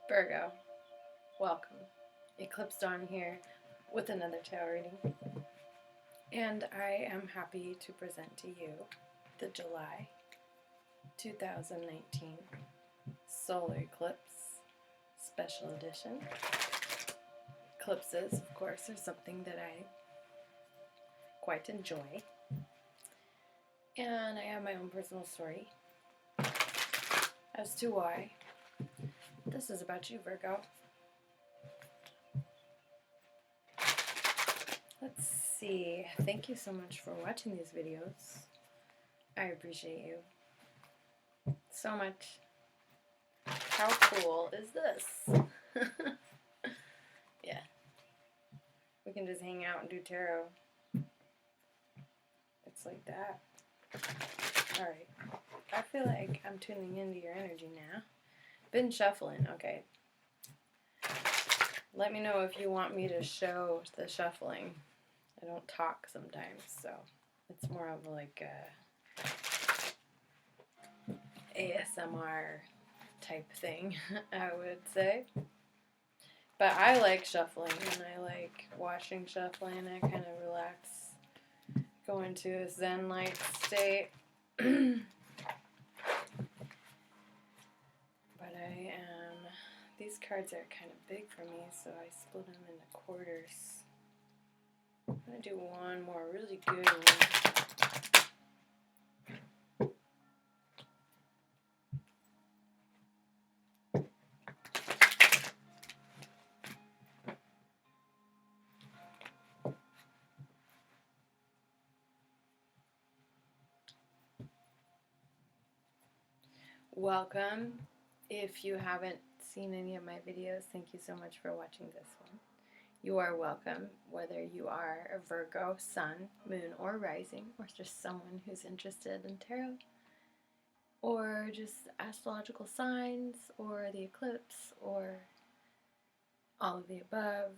Virgo, welcome. Eclipse on here with another tarot reading. And I am happy to present to you the July 2019 Solar Eclipse Special Edition. Eclipses, of course, are something that I quite enjoy. And I have my own personal story as to why. This is about you, Virgo. Let's see. Thank you so much for watching these videos. I appreciate you so much. How cool is this? Yeah. We can just hang out and do tarot. It's like that. Alright. I feel like I'm tuning into your energy now. Been shuffling. Okay. Let me know if you want me to show the shuffling. I don't talk sometimes, so it's more of like a ASMR type thing, I would say. But I like shuffling, and I like watching shuffling. I kind of relax, go into a zen-like state. But I am, these cards are kind of big for me, so I split them into quarters. I'm going to do one more really good one. Welcome. If you haven't seen any of my videos, thank you so much for watching this one. You are welcome, whether you are a Virgo, sun, moon, or rising, or just someone who's interested in tarot, or just astrological signs, or the eclipse, or all of the above.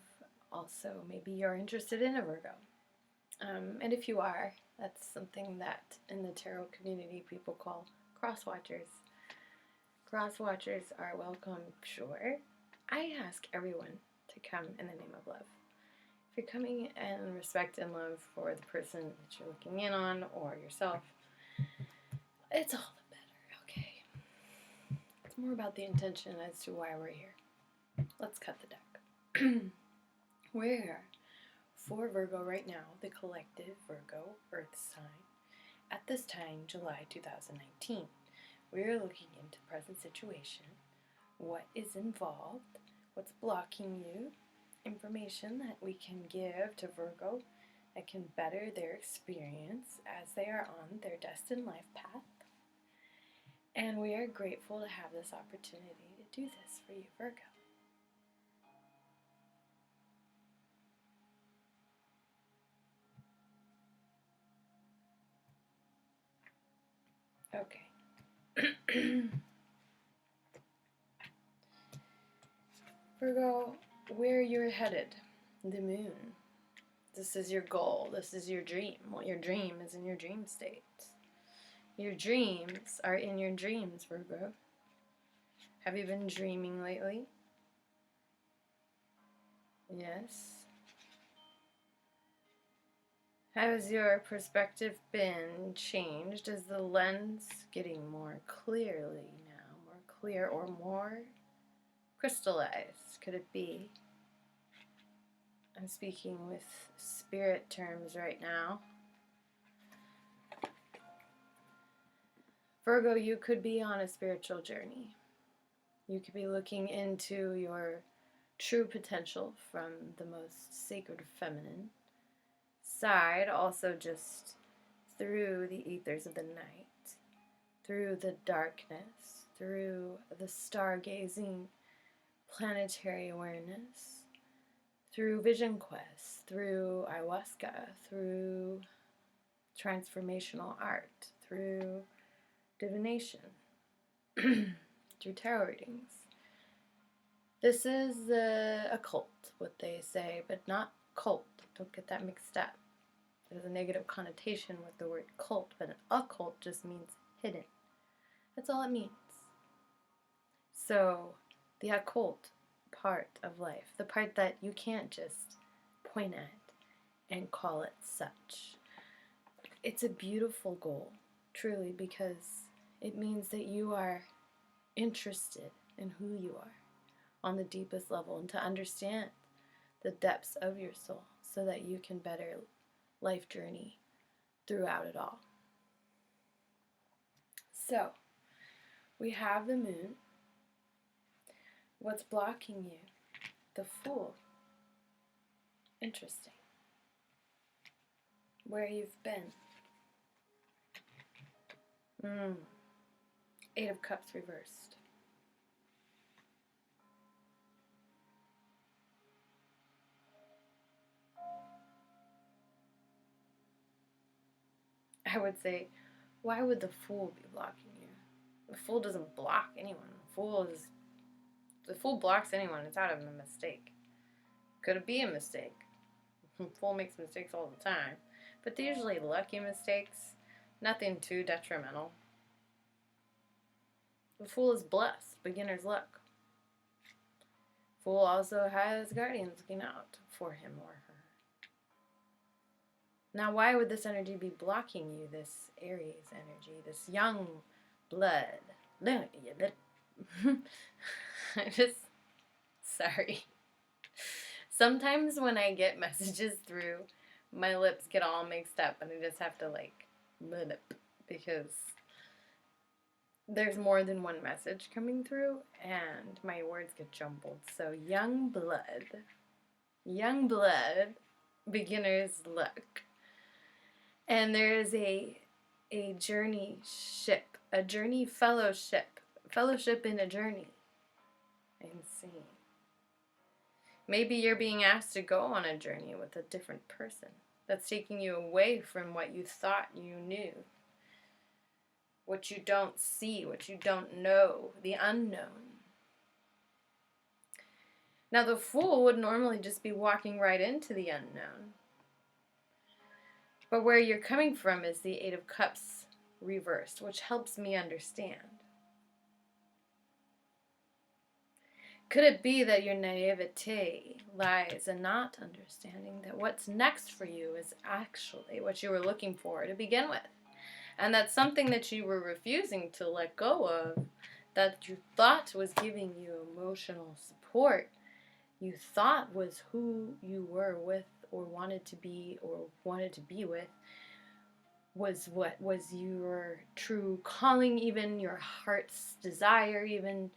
Also, maybe you're interested in a Virgo. And if you are, that's something that in the tarot community people call cross-watchers. Cross-watchers are welcome, sure. I ask everyone to come in the name of love. If you're coming in respect and love for the person that you're looking in on or yourself, it's all the better, okay? It's more about the intention as to why we're here. Let's cut the deck. We're here for Virgo right now, the collective Virgo Earth sign. At this time, July 2019, we're looking into present situation, what is involved, what's blocking you, information that we can give to Virgo that can better their experience as they are on their destined life path. And we are grateful to have this opportunity to do this for you, Virgo. Okay. Virgo, where you're headed, the moon. This is your goal. This is your dream. What your dream is in your dream state. Your dreams are in your dreams, Virgo. Have you been dreaming lately? Yes. Has your perspective been changed? Is the lens getting more clearly now? More clear or more crystallized? Could it be? I'm speaking with spirit terms right now. Virgo, you could be on a spiritual journey. You could be looking into your true potential from the most sacred feminine side, also just through the ethers of the night, through the darkness, through the stargazing planetary awareness, through vision quests, through ayahuasca, through transformational art, through divination, through tarot readings. This is the occult, what they say, but not cult. Don't get that mixed up. There's a negative connotation with the word cult, but an occult just means hidden. That's all it means. So the occult part of life, the part that you can't just point at and call it such. It's a beautiful goal, truly, because it means that you are interested in who you are on the deepest level, and to understand the depths of your soul so that you can better life journey throughout it all. So, we have the moon. What's blocking you? The Fool. Interesting. Where you've been. Eight of Cups reversed. I would say, why would the Fool be blocking you? The Fool doesn't block anyone. The Fool blocks anyone. It's out of a mistake. Could it be a mistake? The Fool makes mistakes all the time, but they're usually lucky mistakes. Nothing too detrimental. The Fool is blessed. Beginner's luck. Fool also has guardians looking out for him or her. Now, why would this energy be blocking you, this Aries energy, this young blood? Sorry. Sometimes when I get messages through, my lips get all mixed up and I just have to because there's more than one message coming through and my words get jumbled. So young blood, beginner's luck. And there is a journey ship, a journey fellowship in a journey. Insane. Maybe you're being asked to go on a journey with a different person that's taking you away from what you thought you knew, what you don't see, what you don't know, the unknown. Now, the Fool would normally just be walking right into the unknown. But where you're coming from is the Eight of Cups reversed, which helps me understand. Could it be that your naivete lies in not understanding that what's next for you is actually what you were looking for to begin with? And that's something that you were refusing to let go of, that you thought was giving you emotional support, you thought was who you were with or wanted to be with, was what was your true calling, even your heart's desire, even,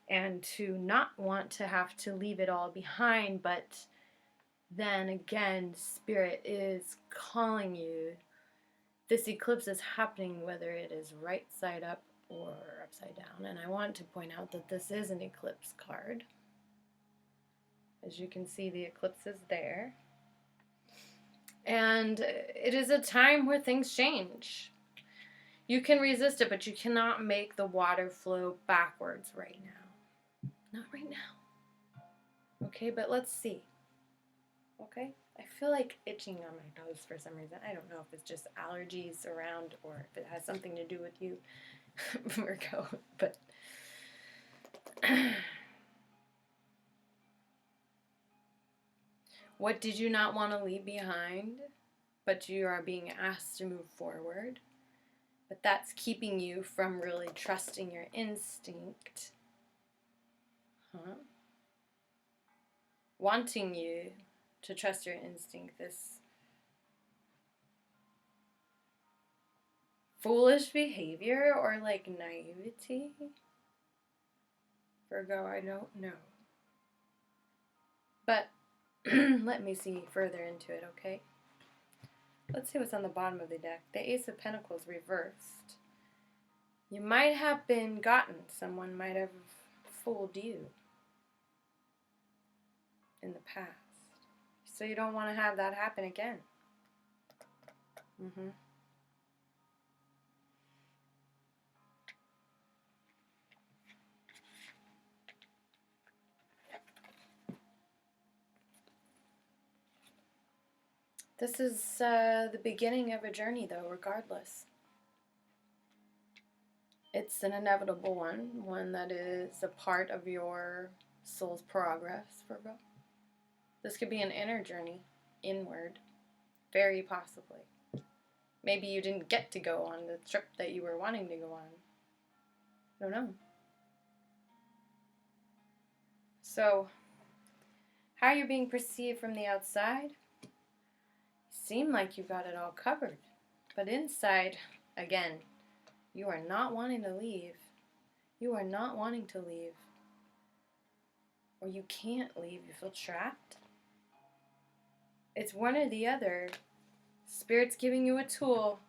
and to not want to have to leave it all behind. But then again, Spirit is calling you. This eclipse is happening whether it is right side up or upside down. And I want to point out that this is an eclipse card. As you can see, the eclipse is there. And it is a time where things change. You can resist it, but you cannot make the water flow backwards right now. Not right now. Okay, but let's see. Okay? I feel like itching on my nose for some reason. I don't know if it's just allergies around or if it has something to do with you, Virgo, but... What did you not want to leave behind, but you are being asked to move forward? But that's keeping you from really trusting your instinct. Wanting you to trust your instinct, this foolish behavior or like naivety? Virgo, I don't know. But let me see further into it, okay? Let's see what's on the bottom of the deck. The Ace of Pentacles reversed. You might have been gotten. Someone might have fooled you in the past. So you don't want to have that happen again. This is the beginning of a journey, though, regardless. It's an inevitable one that is a part of your soul's progress, Virgo. This could be an inner journey, inward, very possibly. Maybe you didn't get to go on the trip that you were wanting to go on. I don't know. So, how you're being perceived from the outside, you seem like you got it all covered. But inside, again, you are not wanting to leave. You are not wanting to leave. Or you can't leave. You feel trapped. It's one or the other. Spirit's giving you a tool.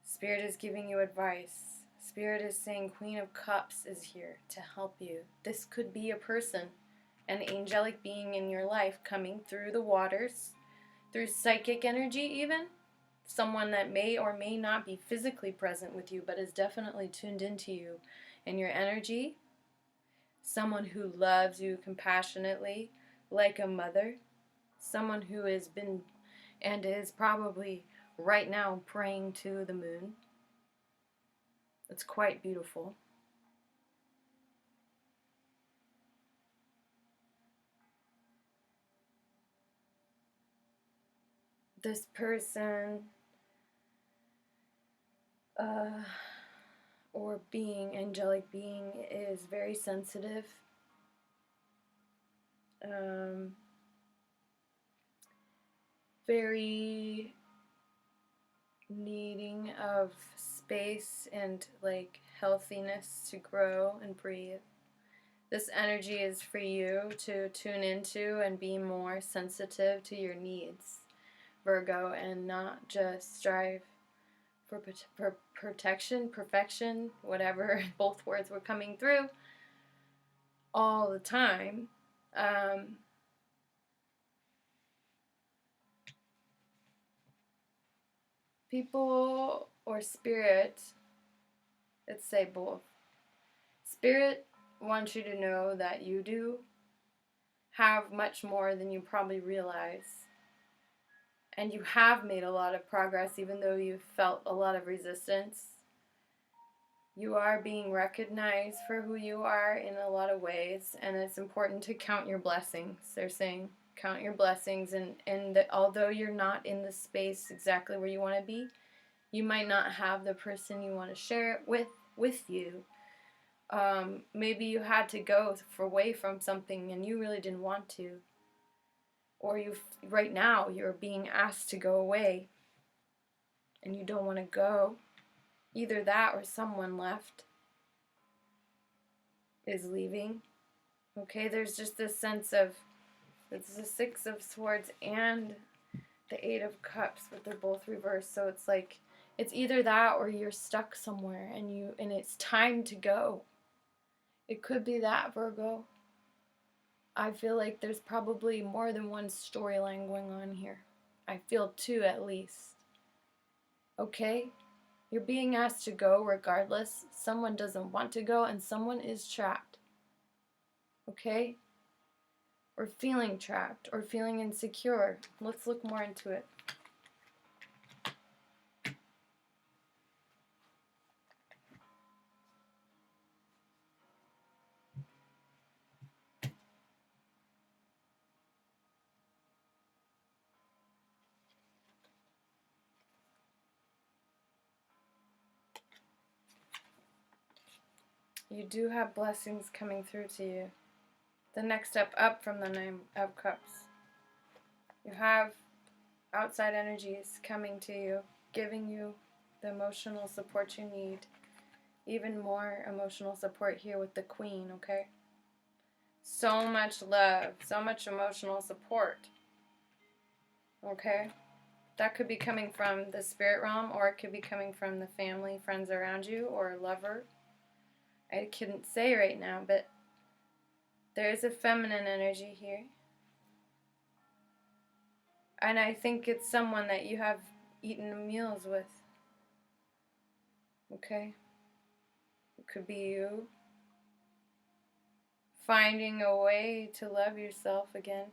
Spirit is giving you advice. Spirit is saying Queen of Cups is here to help you. This could be a person, an angelic being in your life coming through the waters, through psychic energy even. Someone that may or may not be physically present with you, but is definitely tuned into you and your energy. Someone who loves you compassionately, like a mother. Someone who has been and is probably right now praying to the moon. It's quite beautiful. This person or being, angelic being, is very sensitive. Very needing of space and like healthiness to grow and breathe. This energy is for you to tune into and be more sensitive to your needs, Virgo, and not just strive for protection, perfection, whatever both words were coming through all the time. People or spirit, let's say both. Spirit wants you to know that you do have much more than you probably realize. And you have made a lot of progress, even though you felt a lot of resistance. You are being recognized for who you are in a lot of ways, and it's important to count your blessings. They're saying count your blessings, and that although you're not in the space exactly where you want to be, you might not have the person you want to share it with you. Maybe you had to go away from something and you really didn't want to. Or right now you're being asked to go away and you don't want to go. Either that or someone left is leaving. Okay, there's just this sense of, it's the Six of Swords and the Eight of Cups, but they're both reversed. So it's like, it's either that or you're stuck somewhere and it's time to go. It could be that, Virgo. I feel like there's probably more than one storyline going on here. I feel two at least. Okay? You're being asked to go regardless. Someone doesn't want to go and someone is trapped. Okay? Or feeling trapped or feeling insecure. Let's look more into it. You do have blessings coming through to you. The next step up from the Nine of Cups. You have outside energies coming to you, giving you the emotional support you need. Even more emotional support here with the Queen, okay? So much love, so much emotional support. Okay? That could be coming from the spirit realm, or it could be coming from the family, friends around you, or a lover. I couldn't say right now, but there is a feminine energy here. And I think it's someone that you have eaten meals with. Okay? It could be you finding a way to love yourself again.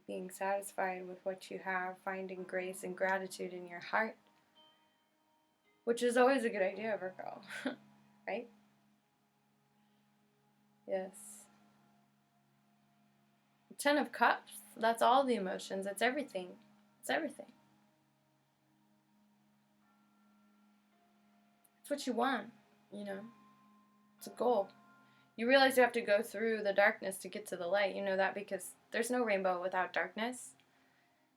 Being satisfied with what you have, finding grace and gratitude in your heart, which is always a good idea, Virgo, right? Yes. Ten of Cups, that's all the emotions. It's everything. It's everything. It's what you want, you know. It's a goal. You realize you have to go through the darkness to get to the light. You know that because there's no rainbow without darkness.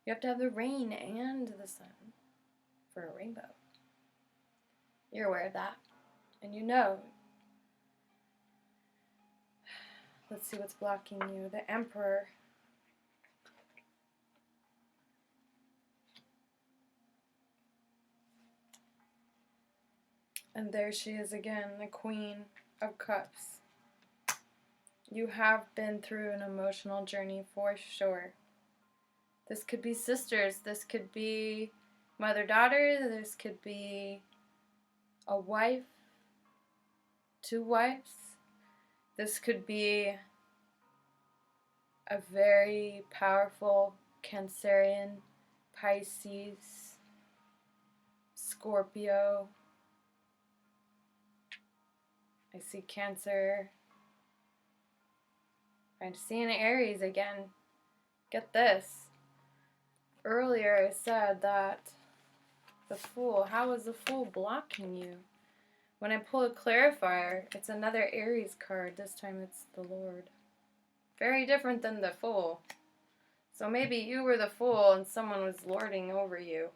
You have to have the rain and the sun for a rainbow. You're aware of that. And you know. Let's see what's blocking you. The Emperor. And there she is again, the Queen of Cups. You have been through an emotional journey for sure. This could be sisters. This could be mother-daughter. This could be a wife. 2 wives. This could be a very powerful Cancerian, Pisces, Scorpio. I see Cancer. I'm seeing Aries again. Get this. Earlier I said that the Fool. How is the Fool blocking you? When I pull a clarifier, it's another Aries card. This time it's the Lord. Very different than the Fool. So maybe you were the Fool and someone was lording over you.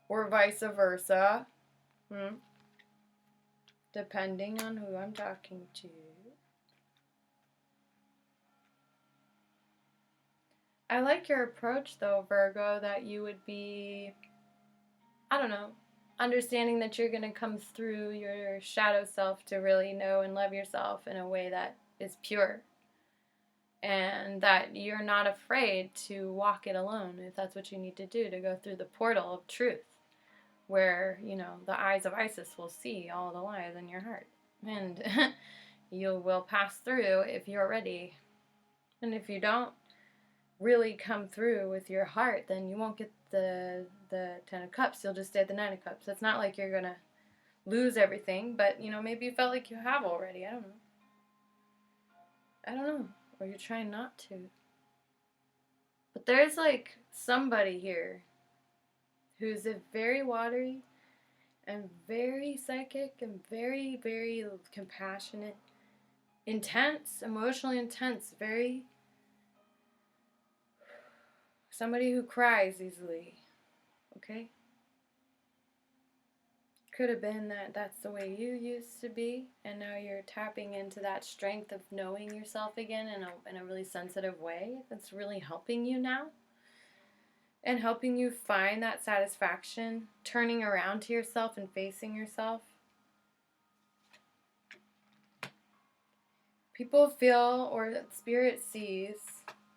Or vice versa. Depending on who I'm talking to. I like your approach though, Virgo, that you would be, I don't know, understanding that you're going to come through your shadow self to really know and love yourself in a way that is pure. And that you're not afraid to walk it alone if that's what you need to do, to go through the portal of truth. Where, you know, the eyes of Isis will see all the lies in your heart. And you will pass through if you're ready. And if you don't really come through with your heart, then you won't get the 10 of Cups. You'll just stay at the 9 of Cups. It's not like you're going to lose everything, but, you know, maybe you felt like you have already. I don't know. Or you're trying not to. But there's, like, somebody here who's a very watery and very psychic and very, very compassionate, intense, emotionally intense, very somebody who cries easily, okay? Could have been that that's the way you used to be, and now you're tapping into that strength of knowing yourself again in a really sensitive way that's really helping you now. And helping you find that satisfaction, turning around to yourself and facing yourself. People feel, or Spirit sees,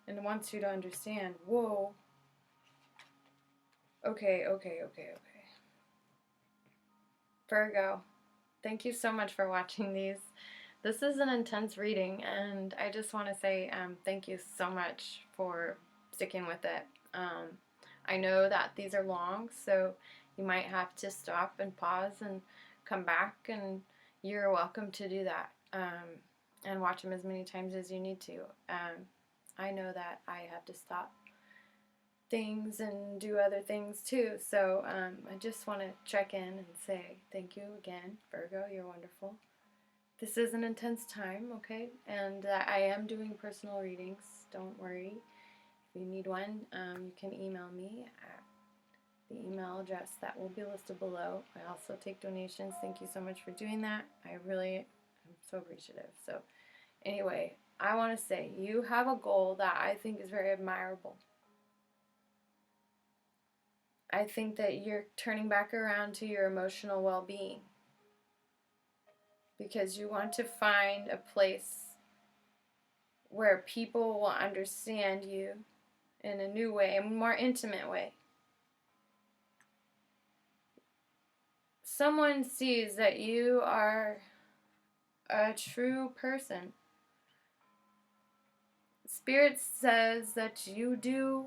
and wants you to understand, whoa, okay. Virgo, thank you so much for watching these. This is an intense reading, and I just want to say thank you so much for sticking with it. I know that these are long, so you might have to stop and pause and come back, and you're welcome to do that, and watch them as many times as you need to. I know that I have to stop things and do other things too, so I just want to check in and say thank you again, Virgo. You're wonderful. This is an intense time, okay? And I am doing personal readings. Don't worry. If you need one, you can email me at the email address that will be listed below. I also take donations. Thank you so much for doing that. I really am so appreciative. So anyway, I want to say you have a goal that I think is very admirable. I think that you're turning back around to your emotional well-being because you want to find a place where people will understand you in a new way, a more intimate way. Someone sees that you are a true person. Spirit says that you do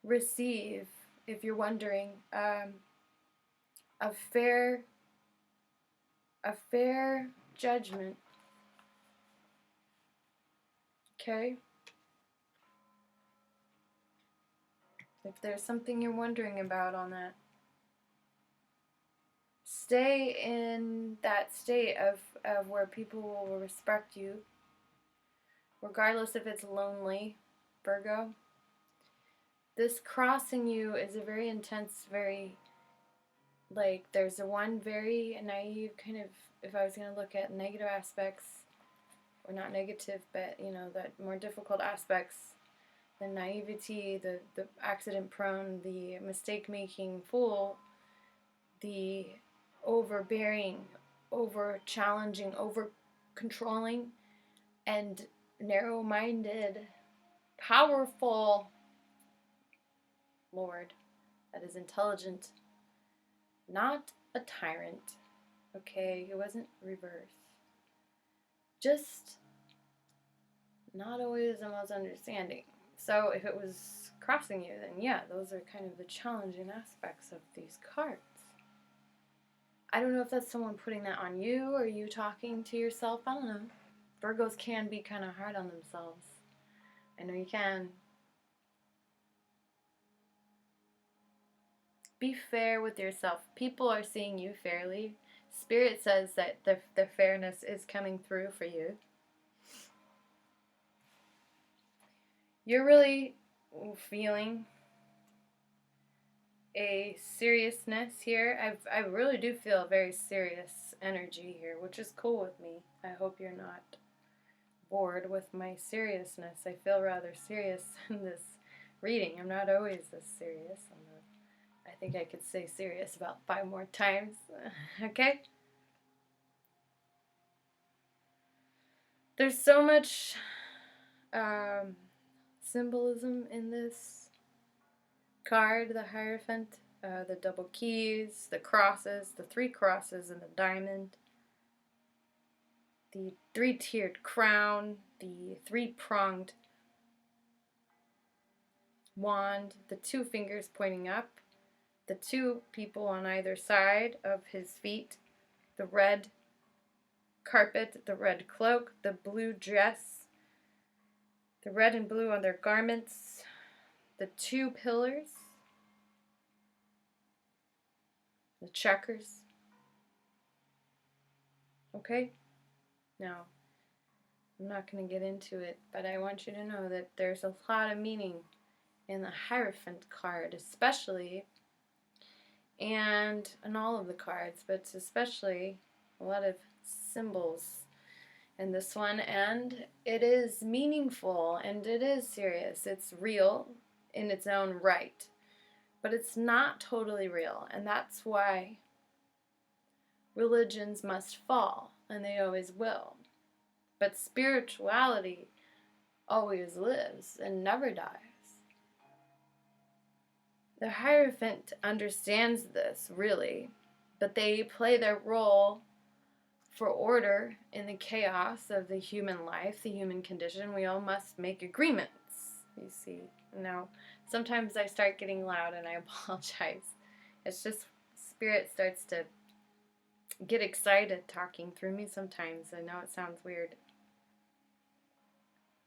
receive if you're wondering, a fair judgment. Okay? If there's something you're wondering about on that, stay in that state of where people will respect you, regardless if it's lonely, Virgo. This crossing you is a very intense, very, like, there's a one very naive kind of, if I was going to look at negative aspects, or not negative, but, you know, that more difficult aspects, the naivety, the accident prone, the mistake making fool, the overbearing, over challenging, over controlling, and narrow minded, powerful Lord that is intelligent, not a tyrant. Okay, it wasn't reverse. Just not always the most understanding. So if it was crossing you, then yeah, those are kind of the challenging aspects of these cards. I don't know if that's someone putting that on you or you talking to yourself. I don't know. Virgos can be kind of hard on themselves. I know you can. Be fair with yourself. People are seeing you fairly. Spirit says that the fairness is coming through for you. You're really feeling a seriousness here. I really do feel a very serious energy here, which is cool with me. I hope you're not bored with my seriousness. I feel rather serious in this reading. I'm not always this serious. I think I could say serious about 5 more times. Okay? There's so much symbolism in this card, the Hierophant, the double keys, the crosses, the 3 crosses and the diamond, the 3-tiered crown, the 3-pronged wand, the 2 fingers pointing up, the 2 people on either side of his feet, the red carpet, the red cloak, the blue dress, the red and blue on their garments, the 2 pillars, the checkers. Okay? Now, I'm not going to get into it, but I want you to know that there's a lot of meaning in the Hierophant card, especially, and in all of the cards, but especially a lot of symbols in this one, and it is meaningful, and it is serious. It's real in its own right, but it's not totally real, and that's why religions must fall, and they always will. But spirituality always lives and never dies. The Hierophant understands this, really, but they play their role for order in the chaos of the human life, the human condition. We all must make agreements, you see. Now, sometimes I start getting loud and I apologize. It's just Spirit starts to get excited talking through me sometimes. I know it sounds weird.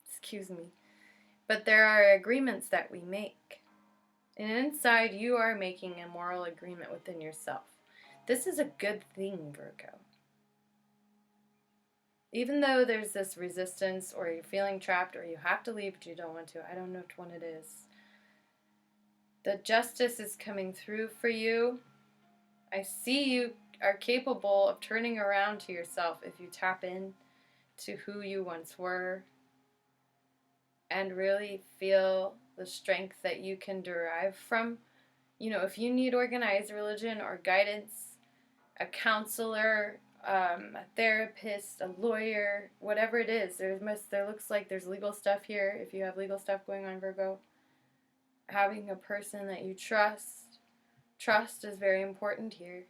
Excuse me. But there are agreements that we make. And inside you are making a moral agreement within yourself. This is a good thing, Virgo. Even though there's this resistance, or you're feeling trapped, or you have to leave but you don't want to, I don't know which one it is. The justice is coming through for you. I see you are capable of turning around to yourself if you tap in to who you once were and really feel the strength that you can derive from, you know, if you need organized religion or guidance, a counselor, a therapist, a lawyer, whatever it is, there looks like there's legal stuff here. If you have legal stuff going on, Virgo, having a person that you trust is very important here.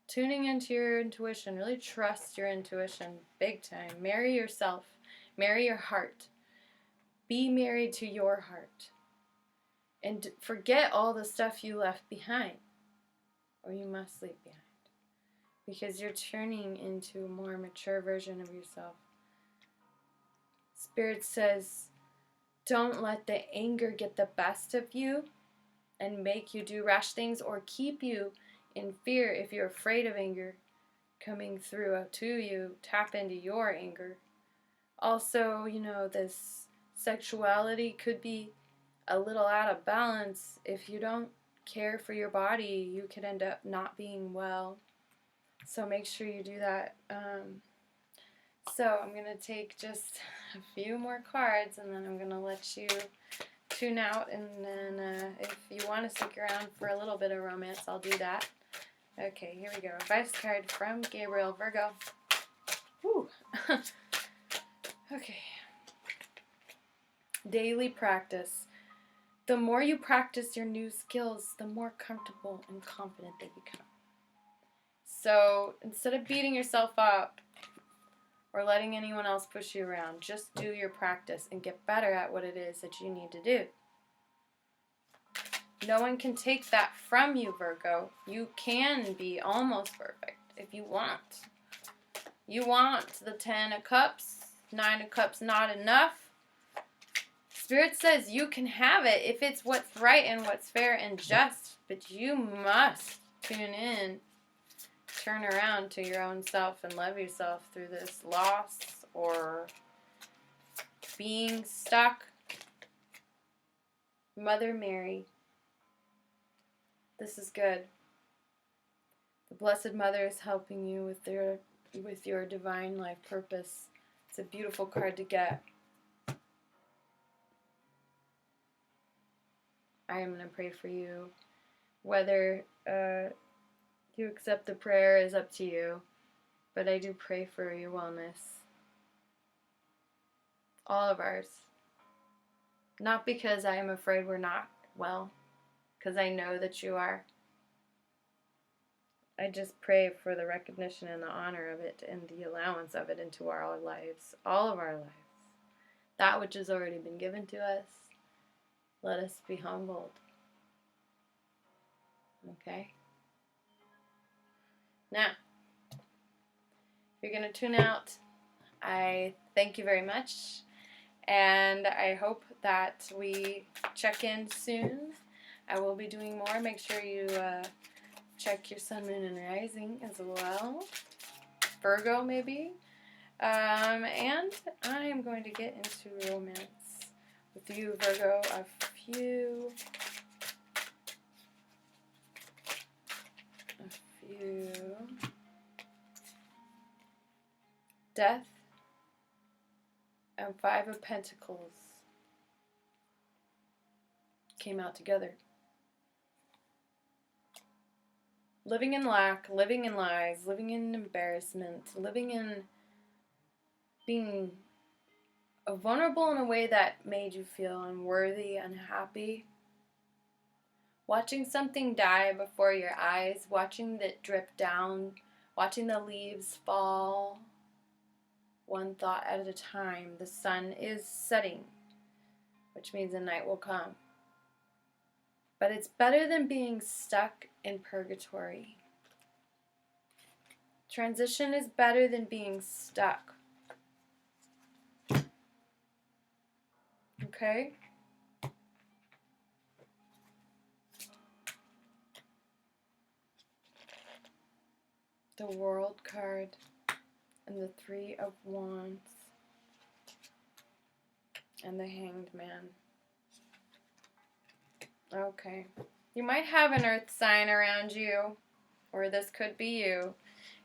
Tuning into your intuition, really trust your intuition big time. Marry yourself, marry your heart. Be married to your heart. And forget all the stuff you left behind, or you must leave behind, because you're turning into a more mature version of yourself. Spirit says, don't let the anger get the best of you and make you do rash things or keep you in fear. If you're afraid of anger coming through to you, tap into your anger. Also, this sexuality could be a little out of balance. If you don't care for your body, you could end up not being well. So make sure you do that. So I'm going to take just a few more cards, and then I'm going to let you tune out. And then if you want to stick around for a little bit of romance, I'll do that. Okay, here we go. Advice card from Gabriel, Virgo. Whew. Okay. Daily practice. The more you practice your new skills, the more comfortable and confident they become. So instead of beating yourself up or letting anyone else push you around, just do your practice and get better at what it is that you need to do. No one can take that from you, Virgo. You can be almost perfect if you want. You want the 10 of Cups, 9 of Cups not enough. Spirit says you can have it if it's what's right and what's fair and just, but you must tune in, turn around to your own self and love yourself through this loss or being stuck. Mother Mary, this is good. The Blessed Mother is helping you with your divine life purpose. It's a beautiful card to get. I am going to pray for you. Whether you accept the prayer is up to you, but I do pray for your wellness. All of ours. Not because I am afraid we're not well, because I know that you are. I just pray for the recognition and the honor of it and the allowance of it into our lives, all of our lives. That which has already been given to us, let us be humbled. Okay? Now, if you're going to tune out, I thank you very much, and I hope that we check in soon. I will be doing more. Make sure you check your sun, moon, and rising as well. Virgo, maybe. And I am going to get into romance with you, Virgo. A few. Death and 5 of Pentacles came out together. Living in lack, living in lies, living in embarrassment, living in being vulnerable in a way that made you feel unworthy, unhappy. Watching something die before your eyes, watching it drip down, watching the leaves fall, one thought at a time. The sun is setting, which means the night will come. But it's better than being stuck in purgatory. Transition is better than being stuck. Okay? The World card and the 3 of Wands and the Hanged Man. Okay. You might have an earth sign around you, or this could be you.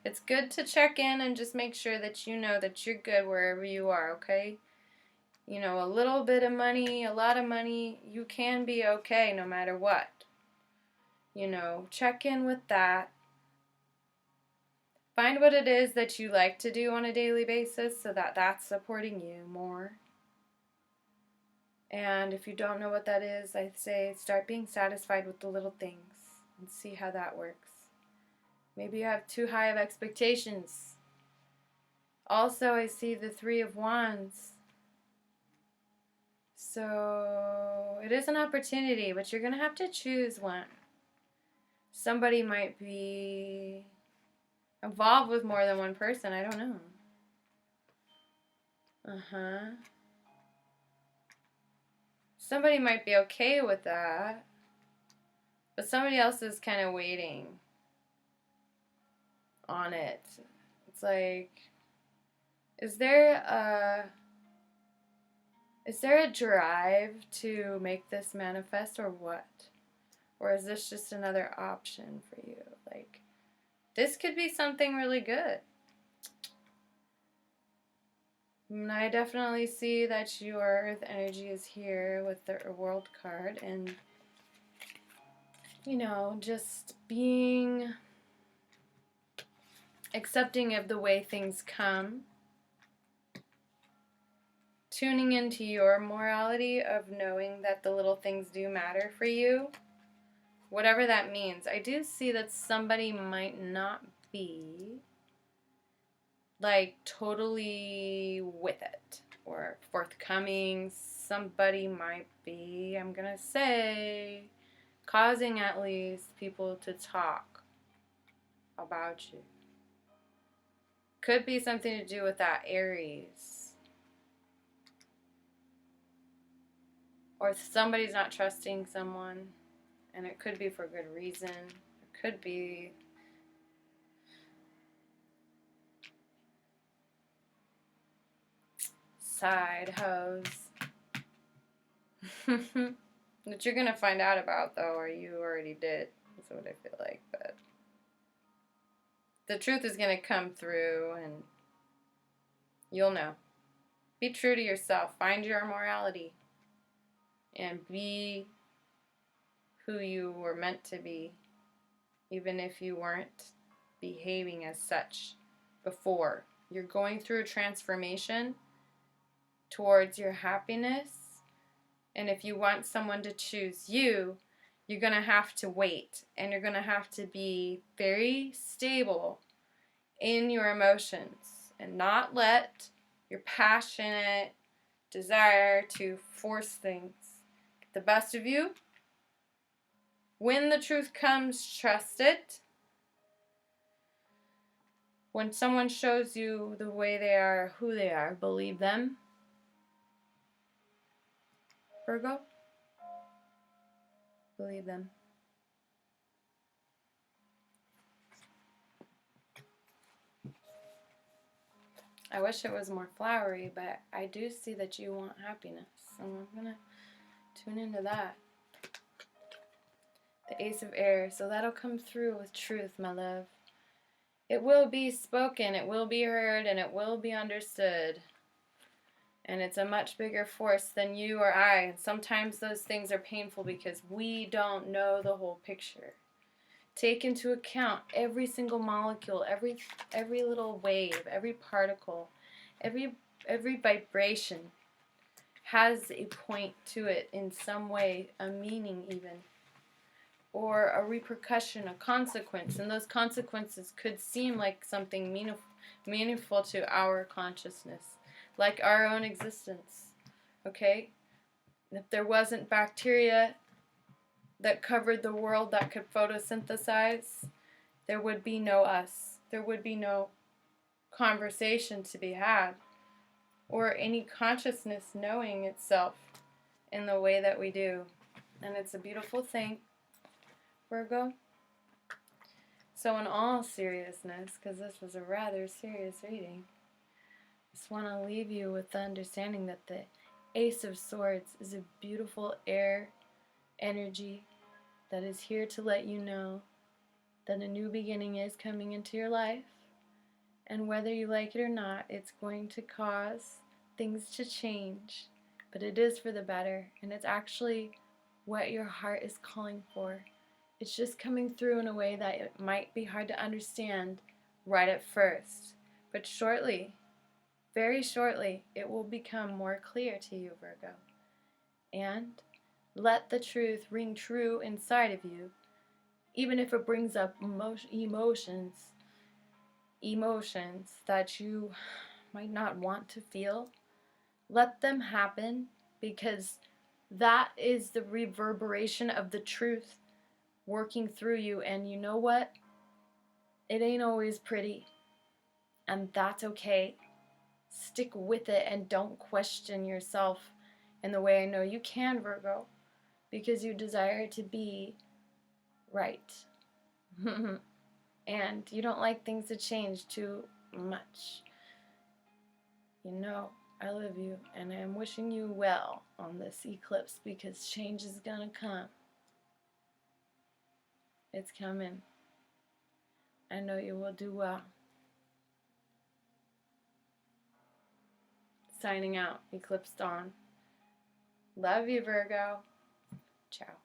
It's good to check in and just make sure that you know that you're good wherever you are, okay? You know, a little bit of money, a lot of money, you can be okay no matter what. You know, check in with that. Find what it is that you like to do on a daily basis so that that's supporting you more. And if you don't know what that is, I say start being satisfied with the little things and see how that works. Maybe you have too high of expectations. Also, I see the 3 of Wands. So it is an opportunity, but you're going to have to choose one. Somebody might be involved with more than one person. I don't know. Somebody might be okay with that, but somebody else is kind of waiting on it. It's like, is there a drive to make this manifest, or what? Or is this just another option for you? Like, this could be something really good. And I definitely see that your Earth energy is here with the World card, and, you know, just being accepting of the way things come, tuning into your morality of knowing that the little things do matter for you, whatever that means. I do see that somebody might not be like totally with it or forthcoming. Somebody might be, I'm gonna say, causing at least people to talk about you. Could be something to do with that Aries. Or somebody's not trusting someone, and it could be for good reason. It could be side hoes. That you're going to find out about, though, or you already did. That's what I feel like. But the truth is going to come through, and you'll know. Be true to yourself. Find your morality. And be who you were meant to be, even if you weren't behaving as such before. You're going through a transformation towards your happiness. And if you want someone to choose you, you're going to have to wait. And you're going to have to be very stable in your emotions and not let your passionate desire to force things get the best of you. When the truth comes, trust it. When someone shows you the way they are, who they are, believe them. Virgo, believe them. I wish it was more flowery, but I do see that you want happiness. So I'm going to tune into that. The Ace of Air. So that'll come through with truth, my love. It will be spoken, it will be heard, and it will be understood. And it's a much bigger force than you or I. And sometimes those things are painful because we don't know the whole picture. Take into account every single molecule, every little wave, every particle, every vibration has a point to it in some way, a meaning even, or a repercussion, a consequence. And those consequences could seem like something meaningful to our consciousness, like our own existence. Okay? If there wasn't bacteria that covered the world that could photosynthesize, there would be no us. There would be no conversation to be had, or any consciousness knowing itself in the way that we do. And it's a beautiful thing, Virgo. So in all seriousness, because this was a rather serious reading, I just want to leave you with the understanding that the Ace of Swords is a beautiful air energy that is here to let you know that a new beginning is coming into your life, and whether you like it or not, it's going to cause things to change, but it is for the better, and it's actually what your heart is calling for. It's just coming through in a way that it might be hard to understand right at first, but shortly, very shortly, it will become more clear to you, Virgo. And let the truth ring true inside of you, even if it brings up emotions that you might not want to feel. Let them happen, because that is the reverberation of the truth working through you. And you know what? It ain't always pretty, and that's okay. Stick with it and don't question yourself in the way I know you can, Virgo, because you desire to be right. And you don't like things to change too much. You know, I love you, and I'm wishing you well on this eclipse because change is gonna come. It's coming. I know you will do well. Signing out, Eclipse Dawn. Love you, Virgo. Ciao.